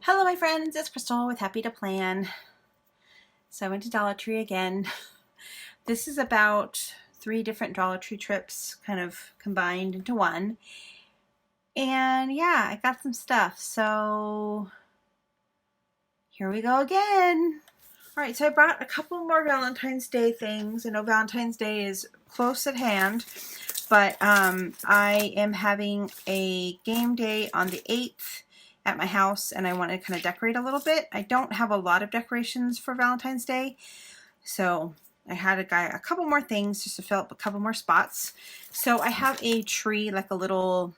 Hello my friends, it's Crystal with Happy to Plan. So I went to Dollar Tree again. This is about 3 different Dollar Tree trips kind of combined into one. And yeah, I got some stuff. So here we go again. Alright, so I bought a couple more Valentine's Day things. I know Valentine's Day is close at hand, but I am having a game day on the 8th at my house, and I want to kind of decorate a little bit. I don't have a lot of decorations for Valentine's Day, so I had a couple more things just to fill up a couple more spots. So I have a tree, like a little,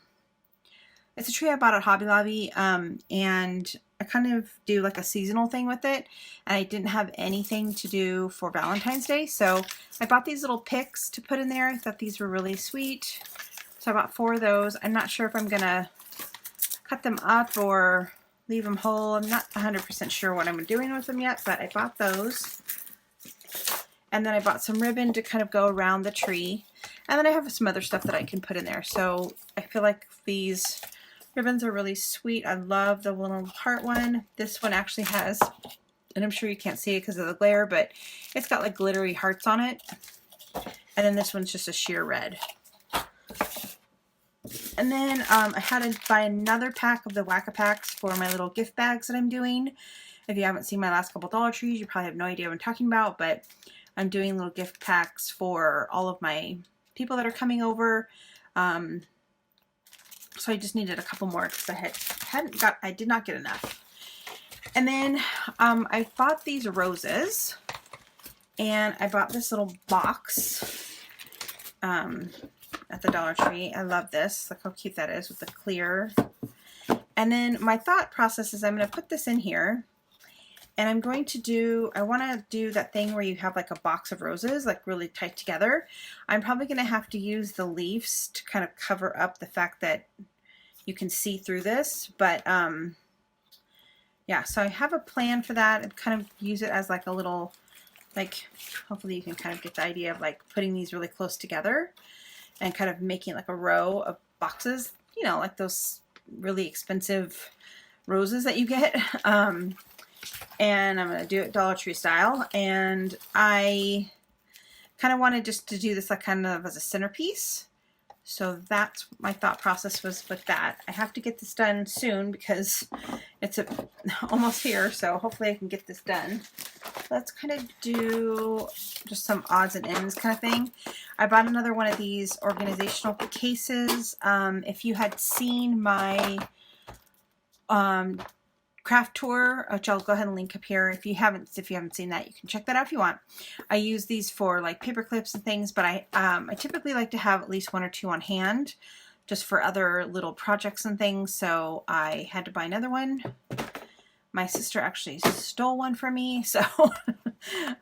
it's a tree I bought at Hobby Lobby, and I kind of do like a seasonal thing with it, and I didn't have anything to do for Valentine's Day, so I bought these little picks to put in there. I thought these were really sweet, so I bought 4 of those. I'm not sure if I'm gonna cut them up or leave them whole. I'm not 100% sure what I'm doing with them yet, but I bought those. And then I bought some ribbon to kind of go around the tree. And then I have some other stuff that I can put in there. So I feel like these ribbons are really sweet. I love the little heart one. This one actually has, and I'm sure you can't see it because of the glare, but it's got like glittery hearts on it. And then this one's just a sheer red. And then I had to buy another pack of the Whack-A-Packs for my little gift bags that I'm doing. If you haven't seen my last couple Dollar Trees, you probably have no idea what I'm talking about, but I'm doing little gift packs for all of my people that are coming over. So I just needed a couple more because I did not get enough. And then I bought these roses, and I bought this little box. At the Dollar Tree. I love this. Look how cute that is with the clear. And then my thought process is I'm going to put this in here, and I'm going to do, I want to do that thing where you have like a box of roses like really tight together. I'm probably going to have to use the leaves to kind of cover up the fact that you can see through this, but yeah, so I have a plan for that and kind of use it as like a little, like, hopefully you can kind of get the idea of like putting these really close together and kind of making like a row of boxes, you know, like those really expensive roses that you get. And I'm going to do it Dollar Tree style. And I kind of wanted just to do this like kind of as a centerpiece. So that's my thought process was with that. I have to get this done soon because it's almost here. So hopefully I can get this done. Let's kind of do just some odds and ends kind of thing. I bought another one of these organizational cases. If you had seen my craft tour, which I'll go ahead and link up here. If you haven't seen that, you can check that out if you want. I use these for like paper clips and things, but I typically like to have at least 1 or 2 on hand just for other little projects and things. So I had to buy another one. My sister actually stole one from me, so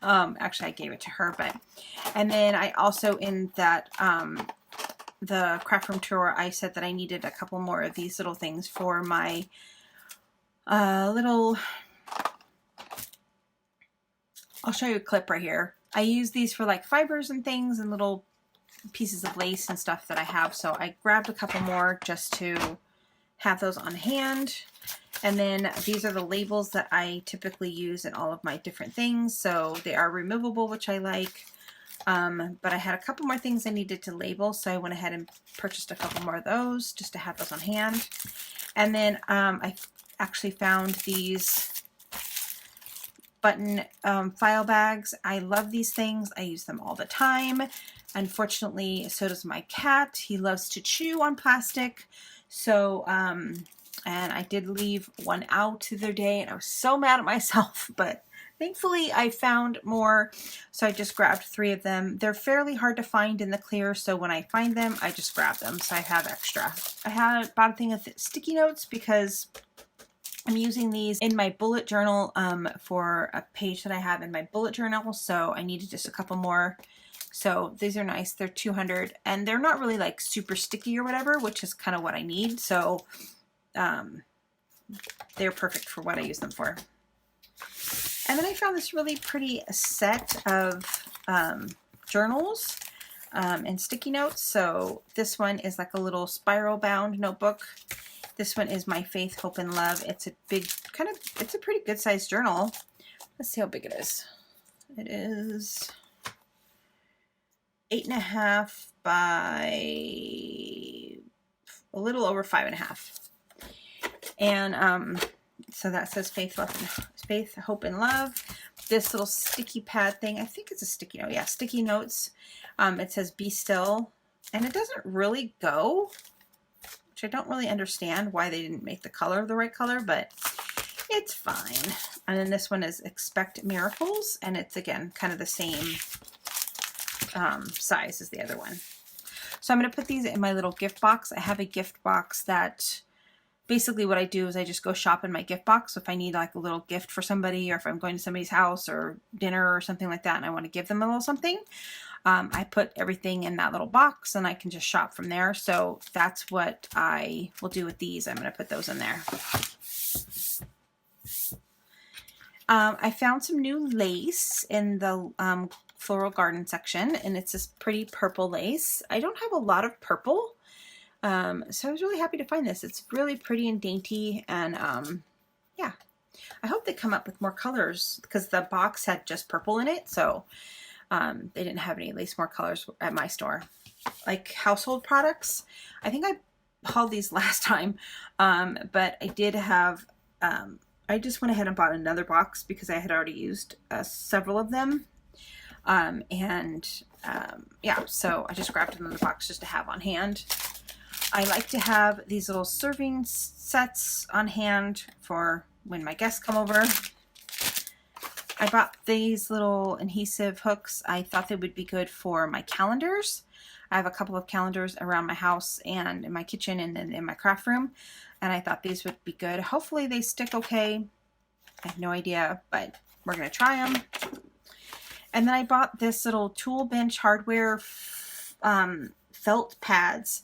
actually I gave it to her. But and then I also, in that the craft room tour, I said that I needed a couple more of these little things for my little, I'll show you a clip right here. I use these for like fibers and things and little pieces of lace and stuff that I have. So I grabbed a couple more just to have those on hand. And then these are the labels that I typically use in all of my different things. So they are removable, which I like. But I had a couple more things I needed to label, so I went ahead and purchased a couple more of those just to have those on hand. And then I actually found these button file bags. I love these things. I use them all the time. Unfortunately, so does my cat. He loves to chew on plastic. So, and I did leave one out the other day, and I was so mad at myself, but thankfully I found more. So I just grabbed 3 of them. They're fairly hard to find in the clear, so when I find them, I just grab them. So I have extra. I had bought a thing of sticky notes because I'm using these in my bullet journal for a page that I have in my bullet journal, so I needed just a couple more. So these are nice. They're 200, and they're not really like super sticky or whatever, which is kind of what I need. So they're perfect for what I use them for. And then I found this really pretty set of journals and sticky notes. So this one is like a little spiral bound notebook, This one is My Faith, Hope, and Love. It's a big, it's a pretty good sized journal. Let's see how big it is. It is 8.5 by a little over 5.5. And so that says Faith, Hope, and Love. This little sticky pad thing, I think it's a sticky note. Yeah, sticky notes. It says Be Still, and it doesn't really go, which I don't really understand why they didn't make the color the right color, but it's fine. And then this one is Expect Miracles, and it's again kind of the same size as the other one. So I'm going to put these in my little gift box. I have a gift box that basically what I do is I just go shop in my gift box. So if I need like a little gift for somebody, or if I'm going to somebody's house or dinner or something like that and I want to give them a little something, I put everything in that little box and I can just shop from there. So that's what I will do with these. I'm going to put those in there. I found some new lace in the floral garden section, and it's this pretty purple lace. I don't have a lot of purple, so I was really happy to find this. It's really pretty and dainty, and yeah, I hope they come up with more colors because the box had just purple in it, so they didn't have any lace more colors at my store. Like household products, I think I hauled these last time, but I did have I just went ahead and bought another box because I had already used several of them. Yeah, so I just grabbed another box just to have on hand. I like to have these little serving sets on hand for when my guests come over. I bought these little adhesive hooks. I thought they would be good for my calendars. I have a couple of calendars around my house and in my kitchen and then in my craft room, and I thought these would be good. Hopefully they stick okay. I have no idea, but we're going to try them. And then I bought this little tool bench hardware felt pads.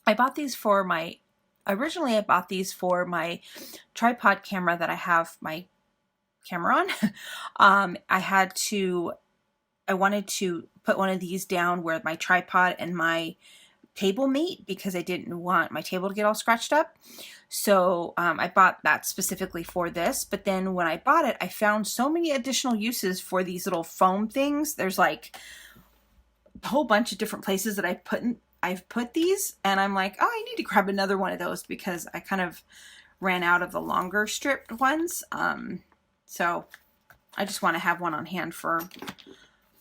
I bought these for originally I bought these for my tripod camera that I have my camera on. I wanted to put one of these down where my tripod and my table meet because I didn't want my table to get all scratched up. So I bought that specifically for this. But then when I bought it, I found so many additional uses for these little foam things. There's like a whole bunch of different places that I've put these, and I'm like, oh, I need to grab another one of those because I kind of ran out of the longer stripped ones. So I just want to have one on hand for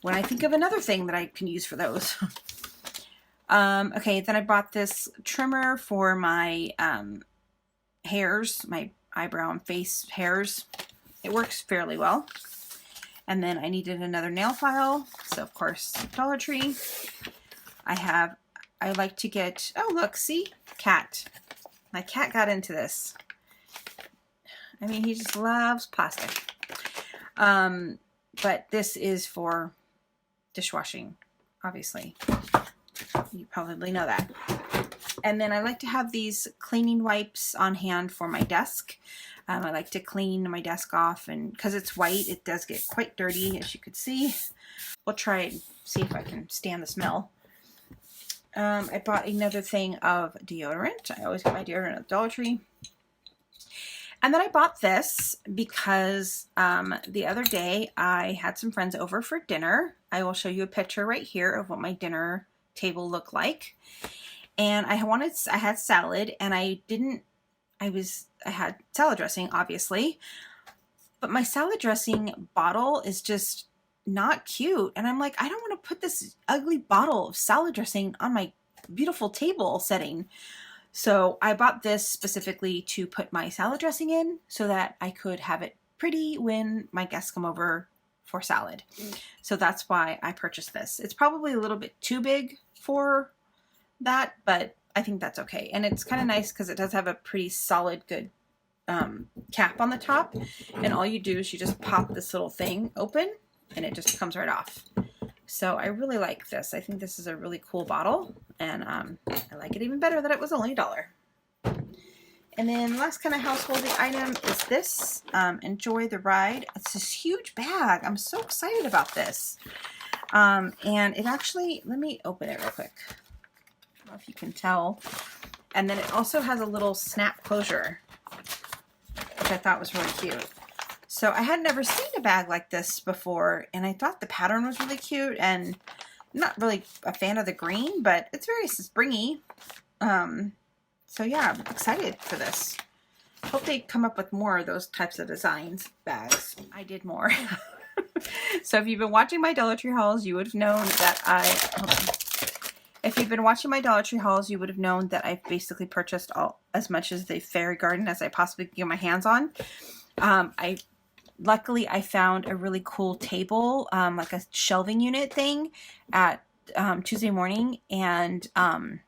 when I think of another thing that I can use for those. Okay, then I bought this trimmer for my hairs, my eyebrow and face hairs. It works fairly well. And then I needed another nail file, so of course Dollar Tree. I like to get, oh look, see, cat. My cat got into this. I mean, he just loves plastic. But this is for dishwashing, obviously. You probably know that. And then I like to have these cleaning wipes on hand for my desk. I like to clean my desk off, and because it's white, it does get quite dirty, as you could see. We'll try and see if I can stand the smell. I bought another thing of deodorant. I always get my deodorant at the Dollar Tree. And then I bought this because the other day I had some friends over for dinner. I will show you a picture right here of what my dinner table looked like. And I had salad, and I had salad dressing, obviously, but my salad dressing bottle is just not cute. And I'm like, I don't want to put this ugly bottle of salad dressing on my beautiful table setting. So I bought this specifically to put my salad dressing in so that I could have it pretty when my guests come over for salad. So that's why I purchased this. It's probably a little bit too big for that, but I think that's okay. And it's kind of nice because it does have a pretty solid, good cap on the top. And all you do is you just pop this little thing open and it just comes right off. So I really like this. I think this is a really cool bottle, and I like it even better that it was only $1. And then the last kind of householding item is this. Enjoy the Ride. It's this huge bag. I'm so excited about this. And it actually, let me open it real quick. I don't know if you can tell. And then it also has a little snap closure, which I thought was really cute. So I had never seen a bag like this before, and I thought the pattern was really cute, and I'm not really a fan of the green, but it's very springy. So yeah, I'm excited for this. Hope they come up with more of those types of designs bags. I did more. So if you've been watching my Dollar Tree hauls, you would have known that if you've been watching my Dollar Tree hauls, you would have known that I've basically purchased as much as the fairy garden as I possibly could get my hands on. Luckily I found a really cool table, like a shelving unit thing at Tuesday morning, and I'm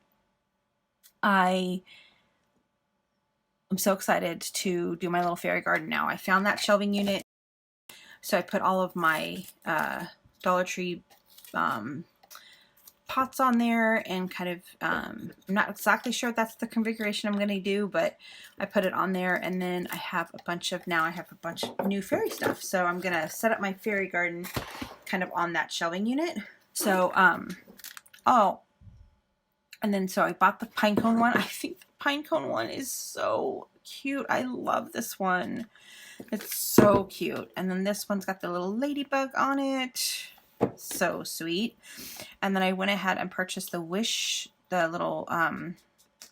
so excited to do my little fairy garden now. I found that shelving unit, so I put all of my Dollar Tree pots on there, and kind of, I'm not exactly sure if that's the configuration I'm going to do, but I put it on there. And then I have a bunch of new fairy stuff. So I'm going to set up my fairy garden kind of on that shelving unit. So, and then so I bought the pine cone one. I think the pine cone one is so cute. I love this one. It's so cute. And then this one's got the little ladybug on it. So sweet. And then I went ahead and purchased the little, I'm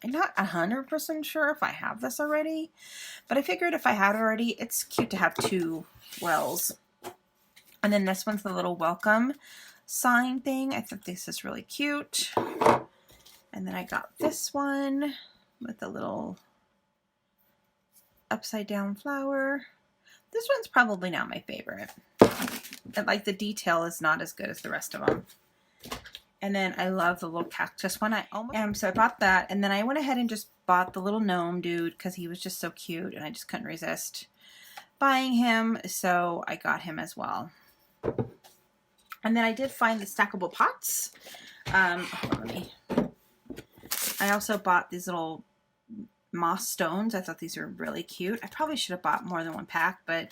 not 100% sure if I have this already, but I figured if I had already, it's cute to have two wells. And then this one's the little welcome sign thing. I think this is really cute. And then I got this one with a little upside down flower. This one's probably not my favorite. Like, the detail is not as good as the rest of them. And then I love the little cactus one. So I bought that, and then I went ahead and just bought the little gnome dude because he was just so cute, and I just couldn't resist buying him, so I got him as well. And then I did find the stackable pots. I also bought these little moss stones. I thought these were really cute. I probably should have bought more than one pack, but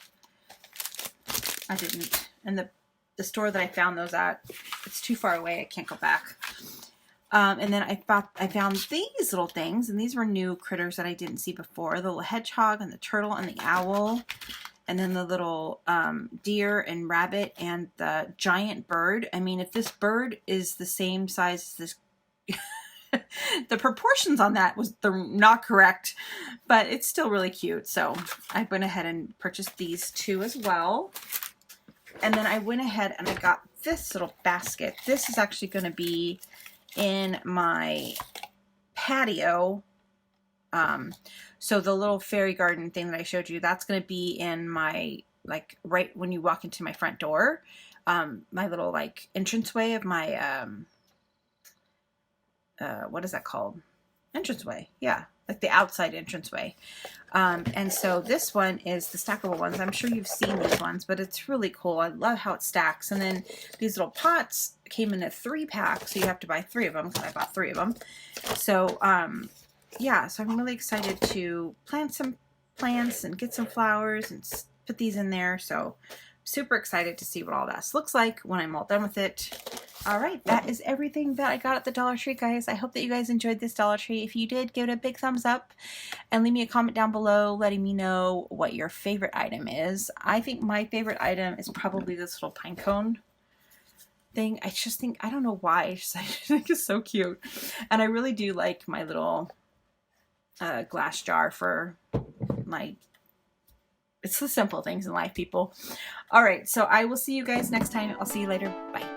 I didn't. And the store that I found those at, it's too far away. I can't go back. And then I found these little things, and these were new critters that I didn't see before. The little hedgehog and the turtle and the owl, and then the little deer and rabbit and the giant bird. I mean, if this bird is the same size as this, the proportions on that they're not correct, but it's still really cute. So I went ahead and purchased these two as well. And then I went ahead and I got this little basket. This is actually going to be in my patio. So the little fairy garden thing that I showed you, that's going to be in my, like, right when you walk into my front door, my little, like, entranceway of my, what is that called? Entranceway. Yeah. Like the outside entranceway. And so this one is the stackable ones. I'm sure you've seen these ones, but it's really cool. I love how it stacks. And then these little pots came in a 3-pack, so you have to buy 3 of them because I bought 3 of them. So, yeah, so I'm really excited to plant some plants and get some flowers and put these in there. So super excited to see what all that looks like when I'm all done with it. All right, that is everything that I got at the Dollar Tree, guys. I hope that you guys enjoyed this Dollar Tree. If you did, give it a big thumbs up and leave me a comment down below letting me know what your favorite item is. I think my favorite item is probably this little pine cone thing. I just think, I don't know why, I think it's so cute. And I really do like my little glass jar for my, it's the simple things in life, people. All right, so I will see you guys next time. I'll see you later. Bye.